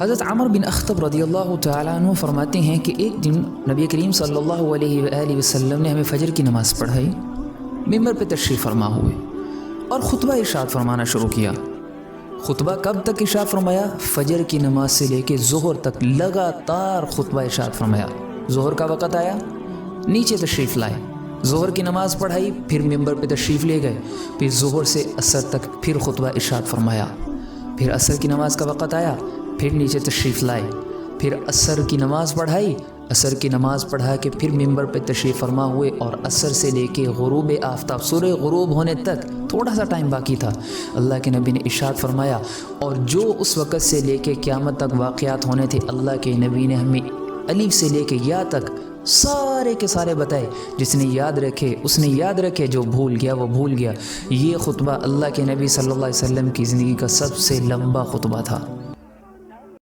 حضرت عمر بن اخطب رضی اللہ تعالیٰ عنہ فرماتے ہیں کہ ایک دن نبی کریم صلی اللہ علیہ وآلہ وسلم نے ہمیں فجر کی نماز پڑھائی، ممبر پہ تشریف فرما ہوئے اور خطبہ ارشاد فرمانا شروع کیا۔ خطبہ کب تک ارشاد فرمایا؟ فجر کی نماز سے لے کے ظہر تک لگاتار خطبہ ارشاد فرمایا۔ ظہر کا وقت آیا، نیچے تشریف لائے، ظہر کی نماز پڑھائی، پھر ممبر پہ تشریف لے گئے، پھر ظہر سے عصر تک پھر خطبہ ارشاد فرمایا، پھر عصر کی نماز کا وقت آیا، پھر نیچے تشریف لائے، پھر عصر کی نماز پڑھائی، عصر کی نماز پڑھا کے پھر ممبر پہ تشریف فرما ہوئے، اور عصر سے لے کے غروب آفتاب سورہ غروب ہونے تک تھوڑا سا ٹائم باقی تھا۔ اللہ کے نبی نے ارشاد فرمایا، اور جو اس وقت سے لے کے قیامت تک واقعات ہونے تھے اللہ کے نبی نے ہمیں الف سے لے کے یا تک سارے کے سارے بتائے۔ جس نے یاد رکھے اس نے یاد رکھے، جو بھول گیا وہ بھول گیا۔ یہ خطبہ اللہ کے نبی صلی اللہ علیہ وسلم کی زندگی کا سب سے لمبا خطبہ تھا۔